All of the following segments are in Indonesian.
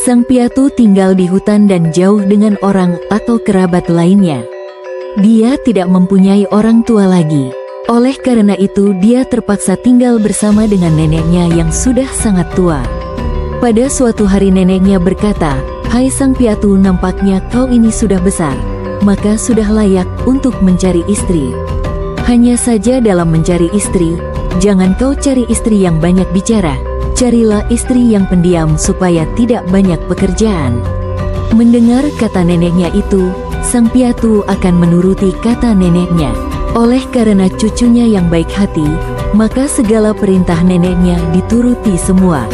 Sang piatu tinggal di hutan dan jauh dengan orang atau kerabat lainnya. Dia tidak mempunyai orang tua lagi. Oleh karena itu dia terpaksa tinggal bersama dengan neneknya yang sudah sangat tua. Pada suatu hari neneknya berkata, "Hai sang piatu, nampaknya kau ini sudah besar, maka sudah layak untuk mencari istri. Hanya saja dalam mencari istri, jangan kau cari istri yang banyak bicara. Carilah istri yang pendiam supaya tidak banyak pekerjaan." Mendengar kata neneknya itu, sang piatu akan menuruti kata neneknya. Oleh karena cucunya yang baik hati, maka segala perintah neneknya dituruti semua.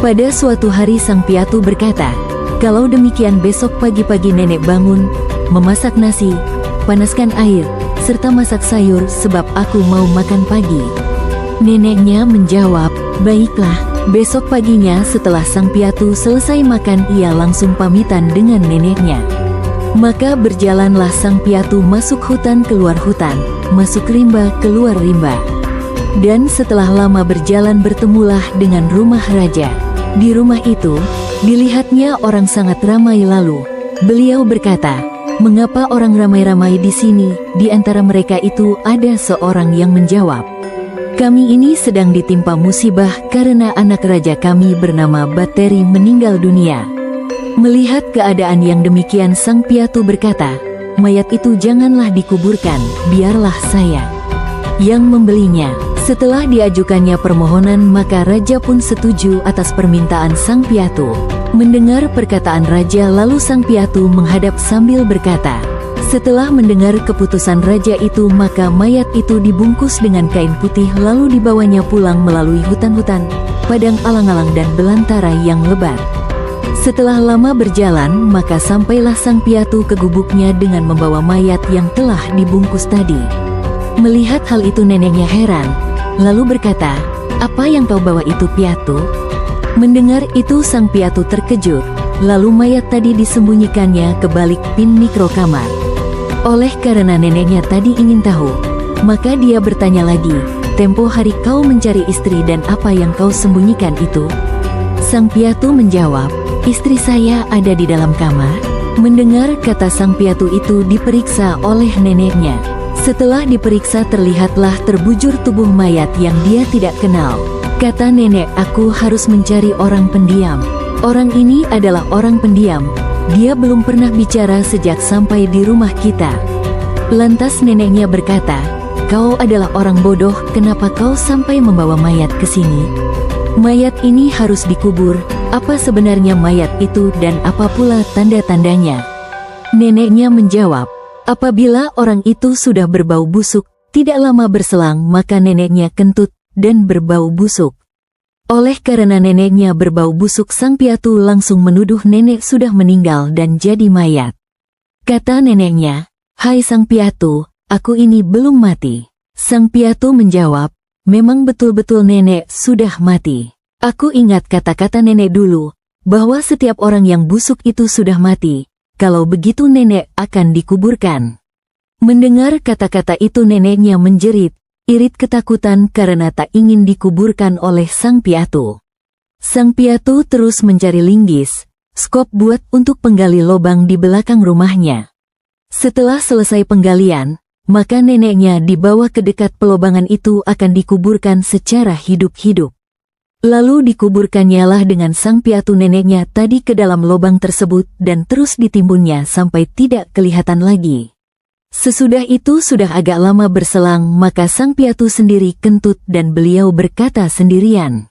Pada suatu hari sang piatu berkata, "Kalau demikian besok pagi-pagi nenek bangun, memasak nasi, panaskan air, serta masak sayur sebab aku mau makan pagi." Neneknya menjawab, "Baiklah." Besok paginya setelah sang piatu selesai makan, ia langsung pamitan dengan neneknya. Maka berjalanlah sang piatu masuk hutan keluar hutan, masuk rimba keluar rimba. Dan setelah lama berjalan bertemulah dengan rumah raja. Di rumah itu, dilihatnya orang sangat ramai lalu. Beliau berkata, "Mengapa orang ramai-ramai di sini?" Di antara mereka itu ada seorang yang menjawab, "Kami ini sedang ditimpa musibah karena anak raja kami bernama Bateri meninggal dunia." Melihat keadaan yang demikian, sang piatu berkata, "Mayat itu janganlah dikuburkan, biarlah saya yang membelinya." Setelah diajukannya permohonan, maka raja pun setuju atas permintaan sang piatu. Mendengar perkataan raja, lalu sang piatu menghadap sambil berkata, setelah mendengar keputusan raja itu, maka mayat itu dibungkus dengan kain putih lalu dibawanya pulang melalui hutan-hutan, padang alang-alang dan belantara yang lebat. Setelah lama berjalan, maka sampailah sang piatu ke gubuknya dengan membawa mayat yang telah dibungkus tadi. Melihat hal itu neneknya heran, lalu berkata, "Apa yang kau bawa itu, piatu?" Mendengar itu sang piatu terkejut, lalu mayat tadi disembunyikannya ke balik pin mikro kamar. Oleh karena neneknya tadi ingin tahu, maka dia bertanya lagi, "Tempo hari kau mencari istri dan apa yang kau sembunyikan itu?" Sang piatu menjawab, "Istri saya ada di dalam kamar." Mendengar kata sang piatu itu, diperiksa oleh neneknya. Setelah diperiksa, terlihatlah terbujur tubuh mayat yang dia tidak kenal. Kata nenek, "Aku harus mencari orang pendiam. Orang ini adalah orang pendiam. Dia belum pernah bicara sejak sampai di rumah kita." Lantas neneknya berkata, "Kau adalah orang bodoh, kenapa kau sampai membawa mayat ke sini? Mayat ini harus dikubur. Apa sebenarnya mayat itu dan apa pula tanda-tandanya?" Neneknya menjawab, apabila orang itu sudah berbau busuk, tidak lama berselang maka neneknya kentut dan berbau busuk. Oleh karena neneknya berbau busuk, sang piatu langsung menuduh nenek sudah meninggal dan jadi mayat. Kata neneknya, "Hai sang piatu, aku ini belum mati." Sang piatu menjawab, "Memang betul-betul nenek sudah mati. Aku ingat kata-kata nenek dulu, bahwa setiap orang yang busuk itu sudah mati. Kalau begitu nenek akan dikuburkan." Mendengar kata-kata itu neneknya menjerit, irit ketakutan karena tak ingin dikuburkan oleh sang piatu. Sang piatu terus mencari linggis, skop buat untuk penggali lubang di belakang rumahnya. Setelah selesai penggalian, maka neneknya dibawa ke dekat pelobangan itu akan dikuburkan secara hidup-hidup. Lalu dikuburkannya lah dengan sang piatu neneknya tadi ke dalam lubang tersebut dan terus ditimbunnya sampai tidak kelihatan lagi. Sesudah itu sudah agak lama berselang, maka sang piatu sendiri kentut dan beliau berkata sendirian,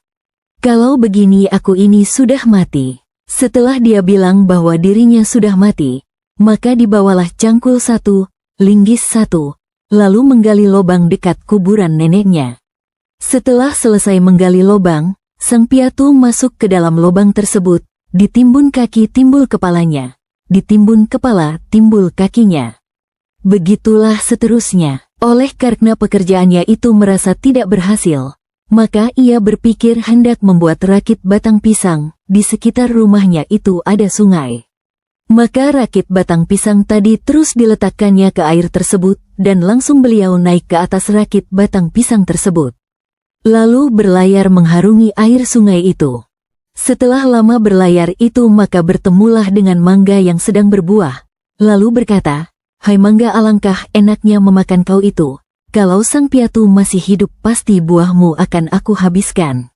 "Kalau begini aku ini sudah mati." Setelah dia bilang bahwa dirinya sudah mati, maka dibawalah cangkul satu, linggis satu, lalu menggali lubang dekat kuburan neneknya. Setelah selesai menggali lubang, sang piatu masuk ke dalam lubang tersebut, ditimbun kaki timbul kepalanya, ditimbun kepala timbul kakinya. Begitulah seterusnya. Oleh karena pekerjaannya itu merasa tidak berhasil, maka ia berpikir hendak membuat rakit batang pisang. Di sekitar rumahnya itu ada sungai. Maka rakit batang pisang tadi terus diletakkannya ke air tersebut, dan langsung beliau naik ke atas rakit batang pisang tersebut. Lalu berlayar mengharungi air sungai itu. Setelah lama berlayar itu maka bertemulah dengan mangga yang sedang berbuah. Lalu berkata, "Hai mangga, alangkah enaknya memakan kau itu. Kalau sang piatu masih hidup pasti buahmu akan aku habiskan."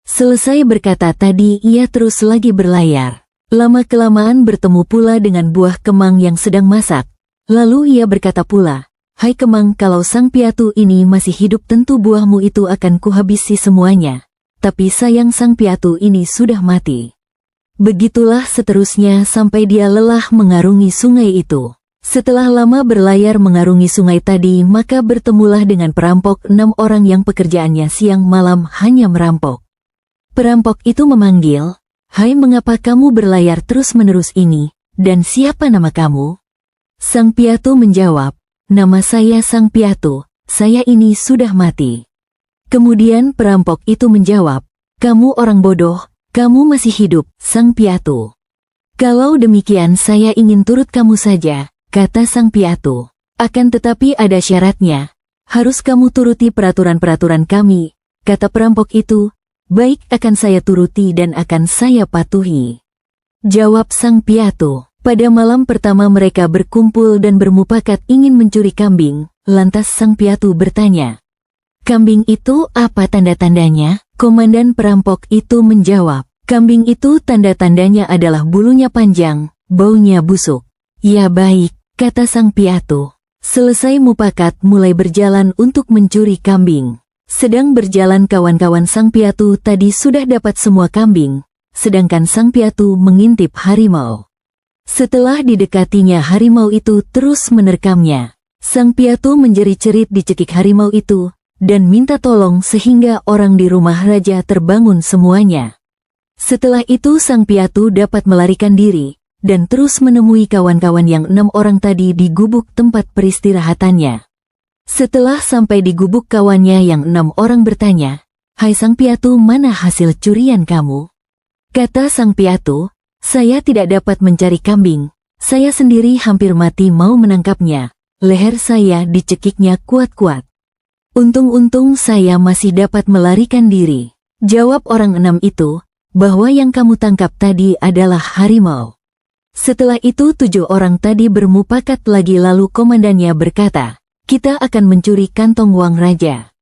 Selesai berkata tadi ia terus lagi berlayar. Lama-kelamaan bertemu pula dengan buah kemang yang sedang masak. Lalu ia berkata pula, "Hai kemang, kalau sang piatu ini masih hidup tentu buahmu itu akan kuhabisi semuanya. Tapi sayang sang piatu ini sudah mati." Begitulah seterusnya sampai dia lelah mengarungi sungai itu. Setelah lama berlayar mengarungi sungai tadi maka bertemulah dengan perampok 6 orang yang pekerjaannya siang malam hanya merampok. Perampok itu memanggil, "Hai, mengapa kamu berlayar terus-menerus ini, dan siapa nama kamu?" Sang piatu menjawab, "Nama saya Sang Piatu, saya ini sudah mati." Kemudian perampok itu menjawab, "Kamu orang bodoh, kamu masih hidup, Sang Piatu." "Kalau demikian saya ingin turut kamu saja," kata Sang Piatu. "Akan tetapi ada syaratnya, harus kamu turuti peraturan-peraturan kami," kata perampok itu. "Baik, akan saya turuti dan akan saya patuhi," jawab Sang Piatu. Pada malam pertama mereka berkumpul dan bermufakat ingin mencuri kambing. Lantas Sang Piatu bertanya, "Kambing itu apa tanda-tandanya?" Komandan perampok itu menjawab, "Kambing itu tanda-tandanya adalah bulunya panjang, baunya busuk." "Ya baik," kata Sang Piatu. Selesai mufakat mulai berjalan untuk mencuri kambing. Sedang berjalan kawan-kawan Sang Piatu tadi sudah dapat semua kambing, sedangkan Sang Piatu mengintip harimau. Setelah didekatinya harimau itu terus menerkamnya. Sang Piatu menjerit-jerit dicekik harimau itu, dan minta tolong sehingga orang di rumah raja terbangun semuanya. Setelah itu Sang Piatu dapat melarikan diri, dan terus menemui kawan-kawan yang 6 orang tadi di gubuk tempat peristirahatannya. Setelah sampai di gubuk kawannya yang 6 orang bertanya, "Hai Sang Piatu, mana hasil curian kamu?" Kata Sang Piatu, "Saya tidak dapat mencari kambing, saya sendiri hampir mati mau menangkapnya, leher saya dicekiknya kuat-kuat. Untung-untung saya masih dapat melarikan diri." Jawab orang 6 itu, "Bahwa yang kamu tangkap tadi adalah harimau." Setelah itu 7 orang tadi bermufakat lagi lalu komandannya berkata, "Kita akan mencuri kantong uang raja."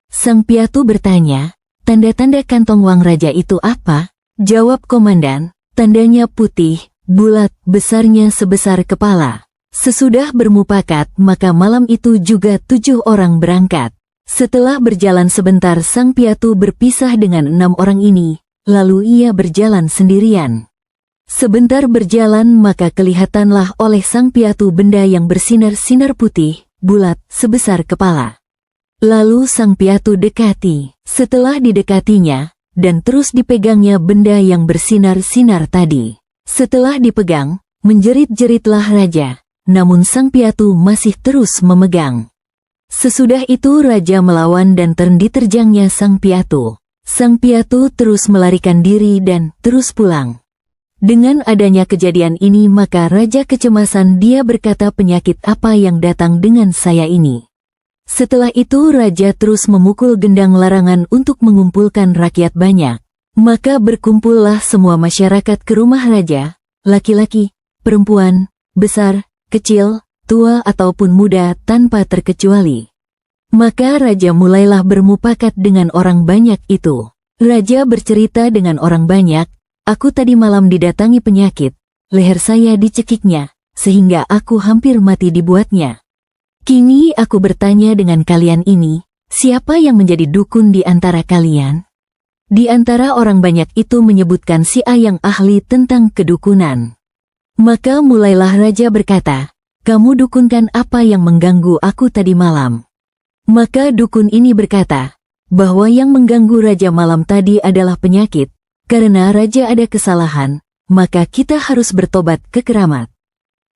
Sang Piatu bertanya, "Tanda-tanda kantong uang raja itu apa?" Jawab komandan, "Tandanya putih, bulat, besarnya sebesar kepala." Sesudah bermufakat maka malam itu juga 7 orang berangkat. Setelah berjalan sebentar Sang Piatu berpisah dengan 6 orang ini, lalu ia berjalan sendirian. Sebentar berjalan maka kelihatanlah oleh Sang Piatu benda yang bersinar-sinar putih, bulat, sebesar kepala. Lalu Sang Piatu dekati. Setelah didekatinya, dan terus dipegangnya benda yang bersinar-sinar tadi. Setelah dipegang, menjerit-jeritlah raja, namun Sang Piatu masih terus memegang. Sesudah itu raja melawan dan diterjangnya Sang Piatu. Sang Piatu terus melarikan diri dan terus pulang. Dengan adanya kejadian ini maka raja kecemasan, dia berkata, "Penyakit apa yang datang dengan saya ini?" Setelah itu raja terus memukul gendang larangan untuk mengumpulkan rakyat banyak. Maka berkumpullah semua masyarakat ke rumah raja, laki-laki, perempuan, besar, kecil, tua ataupun muda tanpa terkecuali. Maka raja mulailah bermufakat dengan orang banyak itu. Raja bercerita dengan orang banyak, "Aku tadi malam didatangi penyakit, leher saya dicekiknya, sehingga aku hampir mati dibuatnya. Kini aku bertanya dengan kalian ini, siapa yang menjadi dukun di antara kalian?" Di antara orang banyak itu menyebutkan si A yang ahli tentang kedukunan. Maka mulailah raja berkata, "Kamu dukunkan apa yang mengganggu aku tadi malam?" Maka dukun ini berkata, bahwa yang mengganggu raja malam tadi adalah penyakit. Karena raja ada kesalahan, maka kita harus bertobat ke keramat.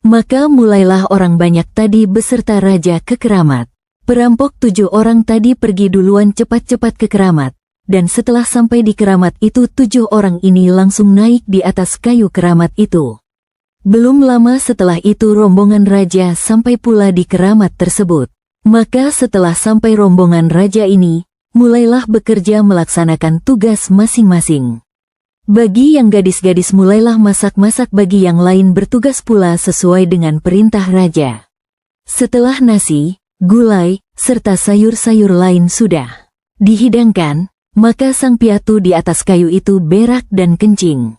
Maka mulailah orang banyak tadi beserta raja ke keramat. Perampok 7 orang tadi pergi duluan cepat-cepat ke keramat, dan setelah sampai di keramat itu 7 orang ini langsung naik di atas kayu keramat itu. Belum lama setelah itu rombongan raja sampai pula di keramat tersebut. Maka setelah sampai rombongan raja ini, mulailah bekerja melaksanakan tugas masing-masing. Bagi yang gadis-gadis mulailah masak-masak, bagi yang lain bertugas pula sesuai dengan perintah raja. Setelah nasi, gulai, serta sayur-sayur lain sudah dihidangkan, maka sang piatu di atas kayu itu berak dan kencing.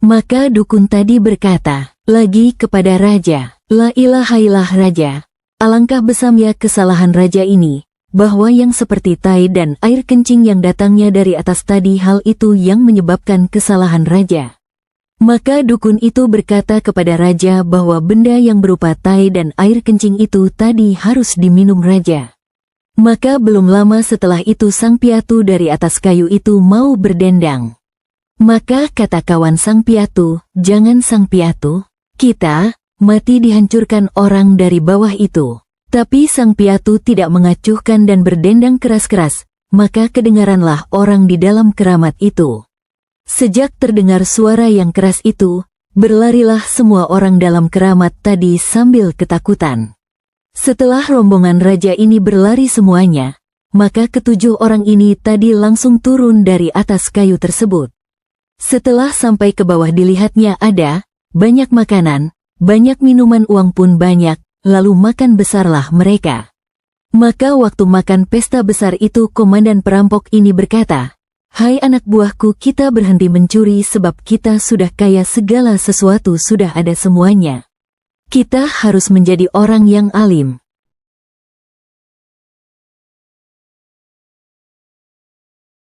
Maka dukun tadi berkata lagi kepada raja, "La ilaha illallah raja, alangkah besamnya kesalahan raja ini, bahwa yang seperti tai dan air kencing yang datangnya dari atas tadi, hal itu yang menyebabkan kesalahan raja." Maka dukun itu berkata kepada raja bahwa benda yang berupa tai dan air kencing itu tadi harus diminum raja. Maka belum lama setelah itu sang piatu dari atas kayu itu mau berdendang. Maka kata kawan sang piatu, "Jangan sang piatu, kita mati dihancurkan orang dari bawah itu." Tapi sang piatu tidak mengacuhkan dan berdendang keras-keras, maka kedengaranlah orang di dalam keramat itu. Sejak terdengar suara yang keras itu, berlarilah semua orang dalam keramat tadi sambil ketakutan. Setelah rombongan raja ini berlari semuanya, maka ketujuh orang ini tadi langsung turun dari atas kayu tersebut. Setelah sampai ke bawah dilihatnya ada banyak makanan, banyak minuman, uang pun banyak. Lalu makan besarlah mereka. Maka waktu makan pesta besar itu komandan perampok ini berkata, "Hai anak buahku, kita berhenti mencuri sebab kita sudah kaya, segala sesuatu sudah ada semuanya. Kita harus menjadi orang yang alim."